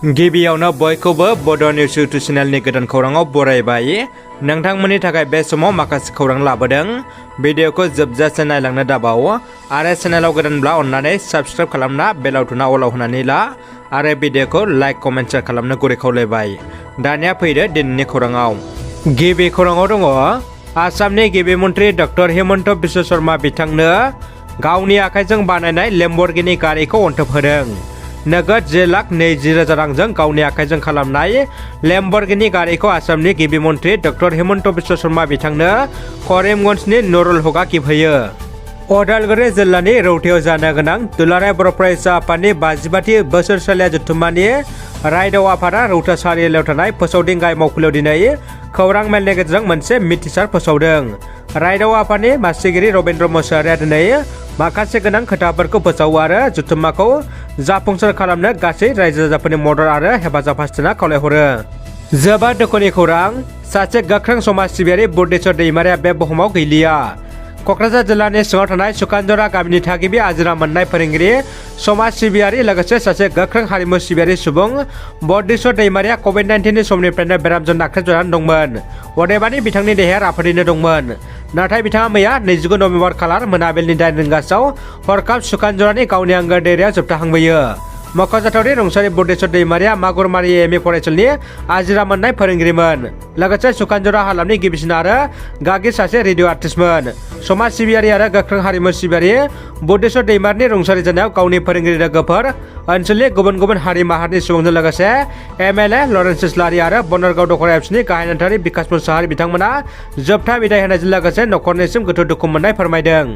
गिबियावनो बयखौबो बड' निउस इउटुब चेनेलनि गोदान खौराङाव बरायबाय। नोंथांमोननि थाखाय बे समाव माखासे खौरां लाबोदों। भिडिअखौ जोबजासे नायलांनो दाबाव आरो चेनेलाव गोदानब्ला अन्नानै साबस्क्राइब खालामना बेल आइकनआ अलाव होनानै ला आरो भिडिअखौ लाइक कमेन्ट शेयार खालामनो गुरै खावलायबाय। दानिया फैदो दिनैनि खौराङाव। गिबि खौराङाव दङ आसामनि गिबि मन्त्रि डक्टर हिमन्त बिश्व शर्मा बिथांनो गावनि आखाइजों बानायनाय लेम्बरगिनी गारिखौ अनथोब होदों। नगद 1,20,000 रांजों गावनि आखाइजों खालामनाय लेम्बरगिनी गारिखौ आसामनि गिबि मन्त्रि डक्टर हिमन्त बिश्व शर्मा बिथांनो करीमगन्जनि नुरुल हकआ गिबहोयो। उदालगुरि जिल्लानि रौतायाव जानो गोनां दुलाराय बर' फरायसा आफादनि 55थि बोसोरसालिया जथुम्मानि रायदाव आफादा रौता सारिआलियाव थानाय फोसावदिं गाहाय मावखुलियाव दिनै खौरां मेलनि गेजेरजों मोनसे मिथिसार फोसावदों। रायदाव आफादनि मासिगिरि रबीन्द्र मोसाहारिया दिनै माखासे गोनां खोथाफोरखौ फोसावो आरो जथुम्माखौ जाफुंसार खालामनो गासै रायजो राजाफोरनि मदद आरो हेफाजाब हास्थायना खावलायहरो। जोबोद दुखुनि खौरां, सासे गोख्रों समाज सिबियारि बुद्धेश्वर दैमारिया बे बुहुमाव गैलिया। क'क्राझार जिल्लानि सिङाव थानाय सुखानजरा गामिनि थागिबि आजिरा मोननाय फोरोंगिरि, समाज सिबियारि लोगोसे सासे गोख्रों हारिमु सिबियारि सुबुं बुद्धेश्वर दैमारिया कभिड-19नि समनिफ्रायनो बेरामजों नाख्रेबजानानै दंमोन। अदेबानि बिथांनि देहाया राफोदैनो दंमोन। नाथाय बिथाङा मैया 29 नबेम्बर खालार मोनाबिलिनि 8 रिंगासोआव हरखाब सुखानजरानि गावनि आंगो डेरायाव जोबथाहांबोयो। मख'जाथावदि रुंसारि बुद्धेश्वर दैमारिया मागुरमारि एम.इ. फरायसालिनि आजिरा मोननाय फोरोंगिरिमोन। लोगोसे सुखानजरा हालामनि गिबिसिन आरो गागि सासे रेडिअ' आर्टिस्टमोन। समाज सिबियारि आरो गोख्रों हारिमु सिबियारि बुद्धेश्वर दैमारिनि रुंसारि जानायाव गावनि फोरोंगिरि लोगोफोर, ओनसोलनि गुबुन गुबुन हारि माहारिनि सुबुंजों लोगोसे एम.एल.ए. लरेन्स इस्लारि आरो बनरगाव दखरा एफसिनि गाहाय नेहाथारि बिकास मुसाहारि बिथांमोना जोबथा बिदाय होनायजों लोगोसे नखरनिसिम गोथौ दुखु मोननाय फोरमायदों।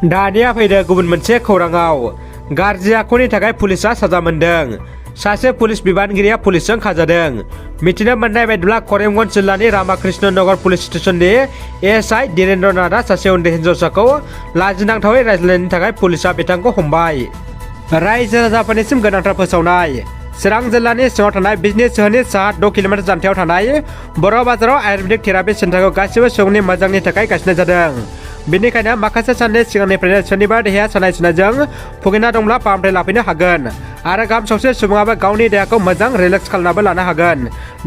दानिया फैदो गुबुन मोनसे खौराङाव। गाज्रि आखुनि थाखाय पुलिसआ साजा मोनदों। सासे पुलिस बिबानगिरिया पुलिसजों खाजादों। मिथिनो मोननाय बायदिब्ला करीमगन्ज जिल्लानि रामाकृष्ण नगर पुलिस स्टेशननि एस.आइ. धीरेन्द्र नाथआ सासे उन्दै हिन्जावसाखौ लाजिनांथावै रायज्लायनायनि थाखाय पुलिसआ बिथांखौ हमबाय। रायजो राजाफोरनिसिम गोनांथार फोसावनाय। चिरां जिल्लानि सिङाव थानाय बिजनि सोहोरनि साहा 6 किल'मिटार जानथायाव थानाय बर' बाजाराव आयुर्वेदिक थेरापि सेन्टारखौ गासिबो सुबुंनि मोजांनि थाखाय गायसननाय जादों। बेनिखायनो माखासे साननि सिगांनिफ्रायनो सोरनिबा देहाया सानाय सुनायजों भुगिना दंब्ला फाहामथाय लाफैनो हागोन आरो गाहामसावस्रि सुबुङाबो गावनि देहाखौ मोजां रिलेक्स खालामनाबो लानो हागोन।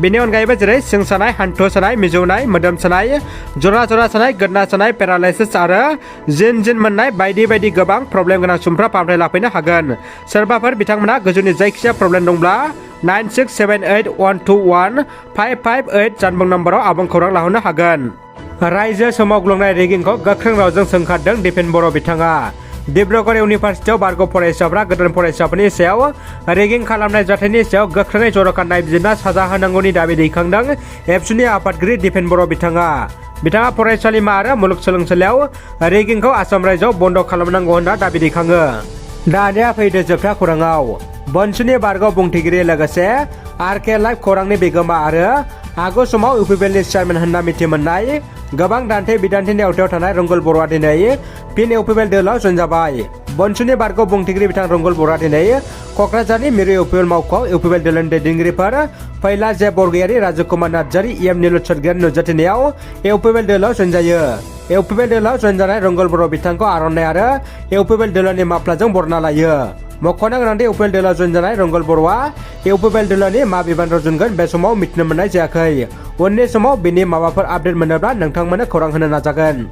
बेनि अनगायैबो जेरै सिं सानाय, हान्थु सानाय, मिजौनाय, मोदोम सानाय, जरा जरा सानाय, गोदना सानाय, पेरालाइसिस आरो जिन मोननाय बायदि बायदि गोबां प्रब्लेम गोनां सुबुंफ्रा फाहामथाय लाफैनो हागोन। सोरबाफोर बिथांमोना गोजौनि जायखिजाया प्रब्लेम दंब्ला 9678121558 जानबुं नम्बराव आबुं खौरां लाहरनो हागोन। रायजो सोमावग्लुंनाय रेगिंखौ गोख्रों रावजों सोंखारदों दिपेन बर' बिथाङा। डिब्रुगड़ इउनिभार्सिटियाव बारग' फरायसाफ्रा गोदान फरायसाफोरनि सायाव रेगिं खालामनाय जाथायनि सायाव गोख्रोङै जर'खा नायबिजिरना साजा होनांगौनि दाबि दैखांदों एबसुनि आफादगिरि दिपेन बर' बिथाङा। बिथाङा फरायसालिमा आरो मुलुगसोलोंसालियाव रेगिंखौ आसाम रायजोआव बन्द' खालामनांगौ होनना दाबि दैखाङो। दानिया फैदो जोबथा खौराङाव। बनसुनि बारग' बुंथिगिरि लोगोसे आर.के. लाइभ खौरांनि बिगोमा आरो आगु समाव इउपिपिएलनि चेयारमेन होनना मिथिमोननाय गोबां दान्थे बिदान्थेनि आवथायाव थानाय रंगल बर'आ दिनै फिन इउपिपिएल दोलोआव जइन जाबाय। बनसुनि बारग' बुंथिगिरि बिथां रंगल बर'आ दिनै क'क्राझारनि मिरु इउपिपिएल मावख'आव इउपिपिएल दोलोनि दैदेनगिरिफोर फैला जे बरगयारि, राजकुमार नार्जारि, एम नीलोत्सर गियारि नुजाथिनायाव इउपिपिएल दोलोआव जइन जायो। इउपिपिएल दोलोआव जइन जानाय रंगल बर' बिथांखौ आर'नाइ आरो इउपिपिएल दोलोनि माफ्लाजों बरना लायो। मख'नो गोनांदि इउपिपिएल दोलोआव जइन जानाय रंगल बर'आ इउपिपिएल दोलोनि मा बिबान रुजुनगोन बे समाव मिथिनो मोननाय जायाखै। उननि समाव बिनि माबाफोर आपडेट मोनोब्ला नोंथांमोननो खौरां होनो नाजागोन।